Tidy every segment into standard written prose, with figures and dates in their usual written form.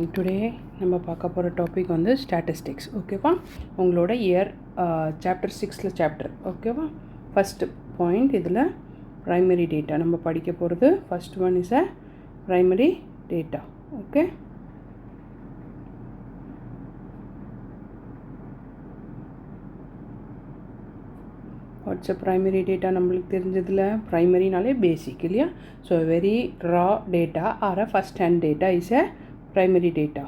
Morning. Today நம்ம பார்க்க போகிற டாபிக் வந்து ஸ்டாட்டிஸ்டிக்ஸ். ஓகேவா? உங்களோட இயர் சாப்டர் 6 சாப்டர். ஓகேவா? ஃபஸ்ட்டு பாயிண்ட் இதில் ப்ரைமரி டேட்டா நம்ம படிக்க போகிறது. First one is a primary data. Okay, what's a primary data நம்மளுக்கு தெரிஞ்சதில் ப்ரைமரினாலே பேசிக் இல்லையா? So very raw data or a first hand data is a primary data.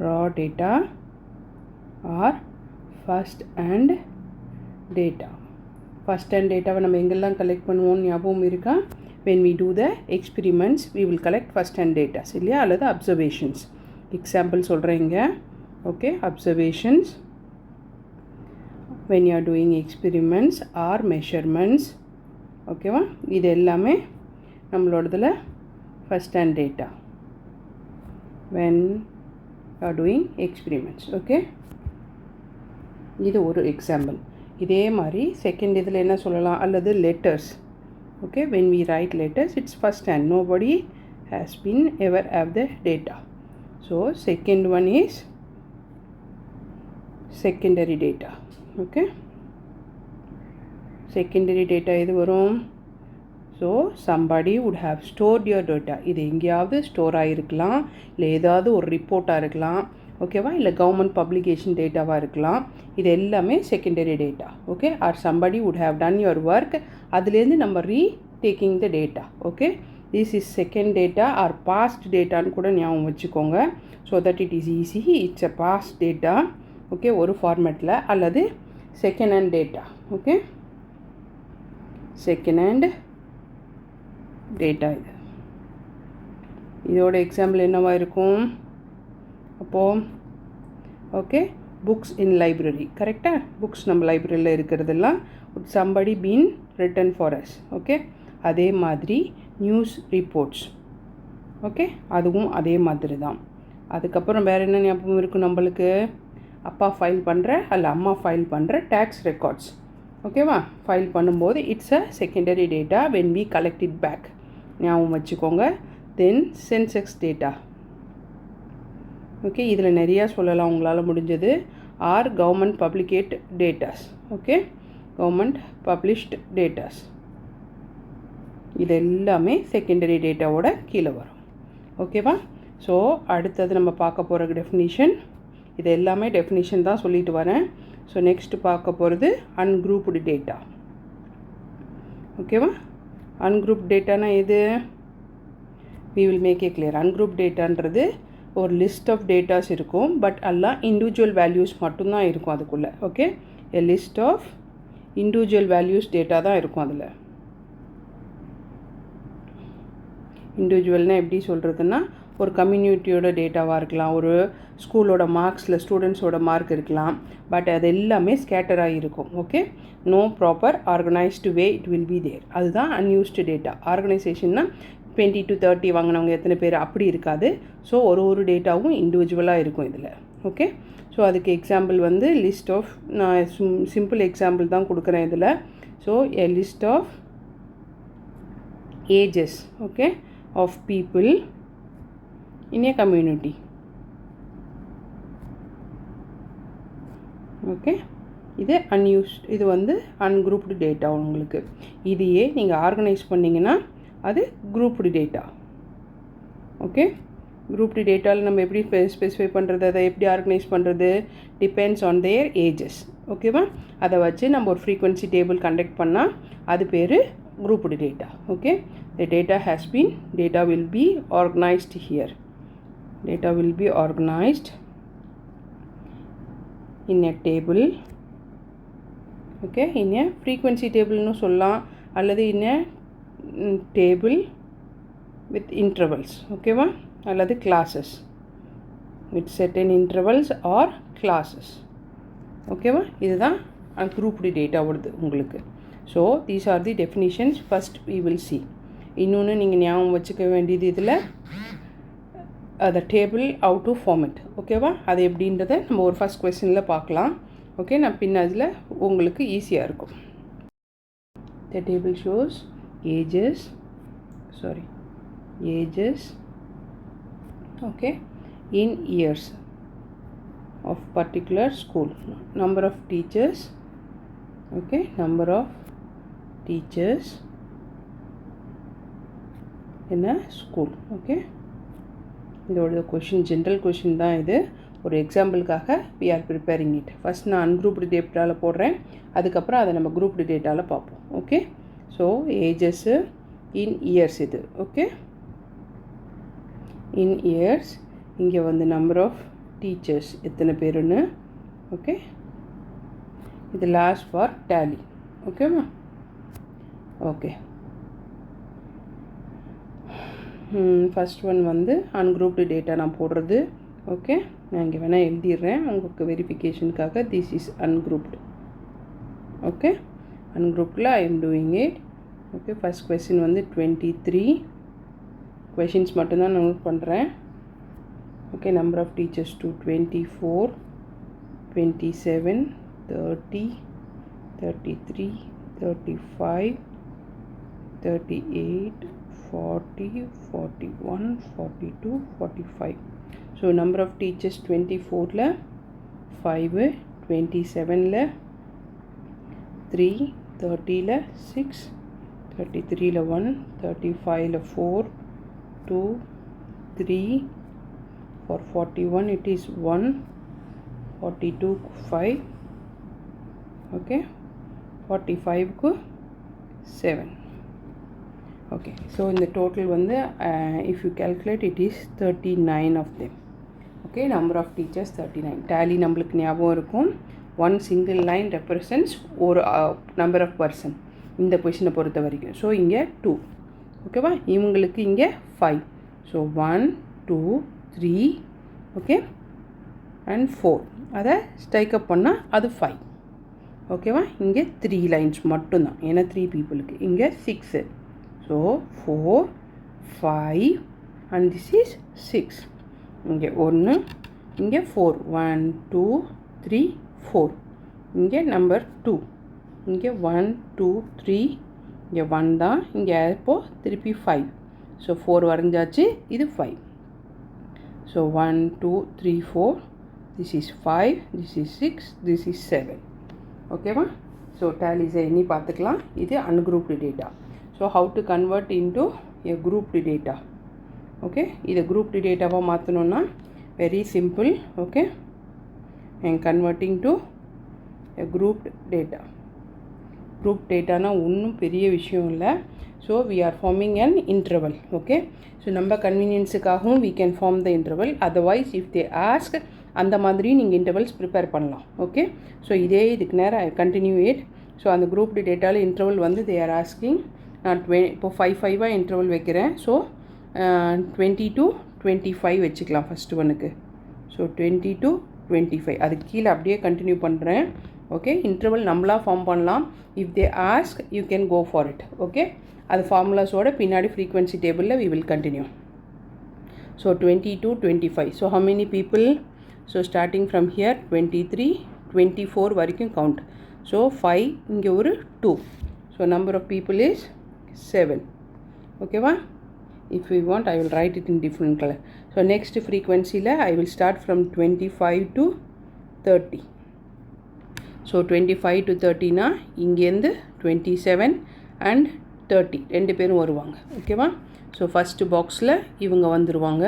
Raw data or first hand data. First hand data நம்ம எங்கெல்லாம் collect பண்ணுவோம் ஞாபகம் இருக்கா? when we do the experiments we will collect first hand data இல்லையா, அல்லது observations. Example சொல்கிறேங்க. Okay, observations when you are doing experiments or measurements. ஓகேவா? இது எல்லாமே நம்மளோடதில் first hand data when you are doing experiments. okay, இது ஒரு example. இதே மாதிரி செகண்ட் இதில் என்ன சொல்லலாம், அல்லது letters. Okay, when we write letters it's first hand, nobody has been ever have the data. so second one is secondary data. okay, secondary data எது வரும்? So somebody would have stored your data. இது எங்கேயாவது store ஆகிருக்கலாம், இல்லை ஏதாவது ஒரு ரிப்போர்ட்டாக இருக்கலாம். ஓகேவா? இல்லை கவர்மெண்ட் பப்ளிகேஷன் டேட்டாவாக இருக்கலாம். இது எல்லாமே secondary data. Okay, or somebody would have done your work, அதுலேருந்து நம்ம retaking the data. Okay, this is second data or past டேட்டான்னு கூட ஞாபகம் வச்சுக்கோங்க. So that it is easy. It's a past data. Okay, ஒரு ஃபார்மேட்டில். அல்லது second hand data. Okay, second hand data. இது இதோட எக்ஸாம்பிள் என்னவாக இருக்கும் அப்போது? Okay, books in library. கரெக்டாக? புக்ஸ் நம்ம லைப்ரரியில் இருக்கிறதெல்லாம் somebody been written for us. Okay, அதே மாதிரி நியூஸ் ரிப்போர்ட்ஸ். ஓகே, அதுவும் அதே மாதிரி தான். அதுக்கப்புறம் வேறு என்ன ஞாபகம் இருக்கும் நம்மளுக்கு? அப்பா ஃபைல் பண்ணுற அல்ல அம்மா ஃபைல் பண்ணுற டேக்ஸ் ரெக்கார்ட்ஸ். ஓகேவா? ஃபைல் பண்ணும்போது it's a secondary data when we collect it back. ஞாபகம் வச்சுக்கோங்க. தென் சென்செக்ஸ் டேட்டா. ஓகே, இதில் நிறையா சொல்லலாம் உங்களால் முடிஞ்சது. Or government publicated datas. Okay, government published datas. இது எல்லாமே செகண்டரி டேட்டாவோட கீழே வரும். ஓகேவா? ஸோ அடுத்தது நம்ம பார்க்க போகிற டெஃபினிஷன். இது எல்லாமே டெஃபினிஷன் தான் சொல்லிட்டு வரேன். ஸோ நெக்ஸ்ட்டு பார்க்க போகிறது அன்குரூப்டு டேட்டா. ஓகேவா? அன்குரூப் டேட்டானா எது? we will make a clear. Ungroup டேட்டான்றது ஒரு லிஸ்ட் ஆஃப் டேட்டாஸ் இருக்கும், பட் எல்லாம் இண்டிவிஜுவல் வேல்யூஸ் மட்டும்தான் இருக்கும் அதுக்குள்ளே. Okay, a list of individual values data தான் இருக்கும் அதில். இண்டிவிஜுவல்னால் எப்படி சொல்கிறதுன்னா, ஒரு கம்யூனிட்டியோட டேட்டாவாக இருக்கலாம், ஒரு ஸ்கூலோட மார்க்ஸில் ஸ்டூடெண்ட்ஸோட மார்க் இருக்கலாம், பட் அது எல்லாமே ஸ்கேட்டராக இருக்கும். Okay, no proper organised way it will be there. அதுதான் அன்யூஸ்டு டேட்டா. ஆர்கனைசேஷன்னா 20 to 30 வாங்கினவங்க எத்தனை பேர் அப்படி இருக்காது. ஸோ ஒரு டேட்டாவும் இண்டிவிஜுவலாக இருக்கும் இதில். ஓகே, ஸோ அதுக்கு எக்ஸாம்பிள் வந்து லிஸ்ட் ஆஃப், நான் சிம்பிள் எக்ஸாம்பிள் தான் கொடுக்குறேன் இதில். So a list of ages. Okay, of people in a community. Okay, இது அன்யூஸ்ட், இது வந்து அன்குரூப்டு டேட்டா உங்களுக்கு. இதையே நீங்கள் ஆர்கனைஸ் பண்ணிங்கன்னா அது குரூப்டு டேட்டா. ஓகே, குரூப்டு டேட்டாவில் நம்ம எப்படி ஸ்பெசிஃபை பண்ணுறது, அதை எப்படி ஆர்கனைஸ் பண்ணுறது? Depends on their ages. ஓகேவா? அதை வச்சு நம்ம ஒரு ஃப்ரீக்வன்சி டேபிள் கண்டக்ட் பண்ணால் அது பேர் grouped data. Okay, the data has been, data will be organised here. data will be organized in a table. okay, in a frequency table nu சொல்லலாம், அல்லது in a table with intervals. okay va, அல்லது classes with certain intervals or classes. okay va, இதுதான் grouped data வருது உங்களுக்கு. so these are the definitions. first we will see. இன்னொன்று நீங்கள் ஞாபகம் வச்சுக்க வேண்டியது இதில் the table how to form it. ஓகேவா? அது எப்படின்றத நம்ம ஒரு ஃபஸ்ட் கொஸ்டினில் பார்க்கலாம். ஓகே, நான் பின் அதில் உங்களுக்கு ஈஸியாக இருக்கும். the table shows ages, okay, in years of particular school. Number of teachers, okay, number of teachers in a school. Okay, இதோட கொஷின் ஜென்ரல் கொஷின் தான் இது. ஒரு எக்ஸாம்பிளுக்காக we are preparing it. First நான் அன்குரூப்டு டேட்டாவில் போடுறேன், அதுக்கப்புறம் அதை நம்ம குரூப்டு டேட்டாவில் பார்ப்போம். Okay, so ages in years இது. Okay, in years. இங்கே வந்து நம்பர் ஆஃப் டீச்சர்ஸ் எத்தனை பேருன்னு. ஓகே, இது லாஸ்ட் ஃபார் டேலி. ஓகேவா? ஓகே, ஃபஸ்ட் ஒன் வந்து அன்குரூப்டு டேட்டா நான் போடுறது. ஓகே, நான் இங்கே வேணால் எழுதிடுறேன் உங்களுக்கு வெரிஃபிகேஷனுக்காக. This is ungrouped. ஓகே, அன்குரூப்டில் I am doing it. Okay, first question வந்து 23 கொஷின்ஸ் மட்டும்தான் நான் நோட் பண்ணுறேன். Okay, number of teachers 24, 27, 30, 33, 35, 38, 40, 41, 42, 45. So number of teachers 24ல 5, 27ல 3, 30ல 6, 33ல 1, 35ல 4, 2, 3. For 41 it is 1, 42 5. Okay, 45 க்கு 7. Okay, so in the total வந்து if you calculate it is 39 of them. Okay, number of teachers 39. Tally நம்மளுக்கு ஞாபகம் இருக்கும், one single line represents ஒரு number of person இந்த பொசிஷனை பொறுத்த வரைக்கும். ஸோ இங்கே 2. ஓகேவா? இவங்களுக்கு இங்கே 5. So 1, 2, 3, okay, and 4. அதை ஸ்ட்ரைக்கப் பண்ணால் அது 5. ஓகேவா? இங்கே 3 லைன்ஸ் மட்டும்தான், ஏன்னா 3 பீப்புளுக்கு. இங்கே 6. So 4, 5 and this is 6. இங்கே 1, இங்கே 4, 1, 2, 3, 4. இங்கே நம்பர் 2, இங்கே 1, 2, 3, இங்கே 1 தான், இங்கே இப்போது திருப்பி 5. ஸோ 4 வரைஞ்சாச்சு, இது 5. So 1, 2, 3, 4. This is 5, this is 6, this is 7. ஓகேவா? ஸோ டேலிஸை எண்ணி பார்த்துக்கலாம். இது ungrouped data. So how to convert into a grouped data. Okay, இதை குரூப்டு டேட்டாவாக மாற்றணுன்னா very simple. Okay, and converting to a grouped data. Group டேட்டானா ஒன்றும் பெரிய விஷயம் இல்லை. So we are forming an interval. Okay, so நம்ம கன்வீனியன்ஸுக்காகவும் we can form the interval. Otherwise if they ask அந்த மாதிரி நீங்கள் இன்டர்வல்ஸ் ப்ரிப்பேர் பண்ணலாம். ஓகே, ஸோ இதே இதுக்கு நேரம் ஐ கண்டினியூ இட். ஸோ அந்த குரூப் டேட்டாவில் இன்டர்வல் வந்து தே ஆர் ஆஸ்கிங். நான் இப்போ 5 இன்டர்வல் வைக்கிறேன். ஸோ 20 to 25 வச்சுக்கலாம் ஃபஸ்ட்டு ஒன்றுக்கு. ஸோ 20 to 25 அதுக்கு கீழே அப்படியே கண்டினியூ பண்ணுறேன். ஓகே, இன்டர்வல் நம்மளாக ஃபார்ம் பண்ணலாம். If they ask you can go for it. Okay, அது ஃபார்முலாஸோட பின்னாடி ஃப்ரீக்வன்சி டேபிளில் we will continue. So 20 to 25. So how many people? So starting from here 23, 24 வரைக்கும் கவுண்ட். ஸோ 5, இங்கே ஒரு 2. So number of people is 7. ஓகேவா? If you want I will write it in different colour. So next ஃப்ரீக்வன்சியில் I will start from 25 to 30. So 25 to 30னா இங்கேருந்து 27 and 30 ரெண்டு பேரும் வருவாங்க. ஓகேவா? ஸோ ஃபஸ்ட்டு பாக்ஸில் இவங்க வந்துடுவாங்க,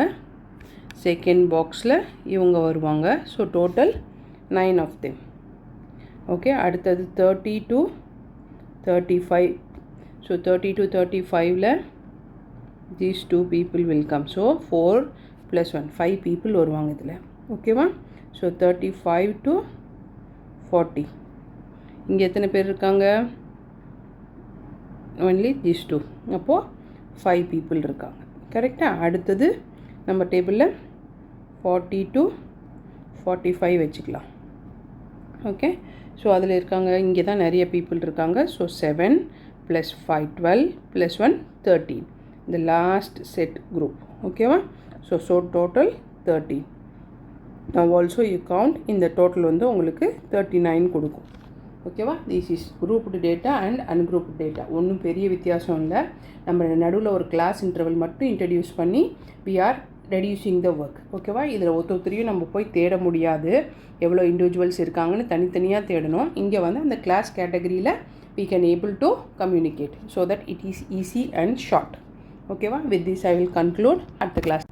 செகண்ட் பாக்ஸில் இவங்க வருவாங்க. So total 9 of them. Okay, அடுத்தது 30 to 35. So 30 to 35ல these 2 people will come. So 4 + 1 5 people வருவாங்க இதில். ஓகேவா? So 35 to 40. இங்கே எத்தனை பேர் இருக்காங்க? only these 2. அப்போது 5 people இருக்காங்க. கரெக்டாக? அடுத்தது நம்ம டேபிளில் 40 to 45 வச்சுக்கலாம். ஓகே, ஸோ அதில் இருக்காங்க, இங்கே தான் நிறைய பீப்புள் இருக்காங்க. ஸோ 7 + 5 12 + 1 13. இந்த லாஸ்ட் செட் குரூப். ஓகேவா? So total 13. now also you count. இந்த டோட்டல் வந்து உங்களுக்கு 39 கொடுக்கும். ஓகேவா? This is grouped data and ungrouped data. ஒன்றும் பெரிய வித்தியாசம் இல்லை. நம்ம நடுவில் ஒரு கிளாஸ் இன்டர்வல் மட்டும் இன்ட்ரடியூஸ் பண்ணி we are reducing the work. ஓகேவா? இதில் ஒருத்தரையும் நம்ம போய் தேட முடியாது, எவ்வளோ இண்டிவிஜுவல்ஸ் இருக்காங்கன்னு தனித்தனியாக தேடணும். இங்கே வந்து அந்த கிளாஸ் கேட்டகரியில் we can able to communicate so that it is easy and short. ஓகேவா? With this I will conclude at the class.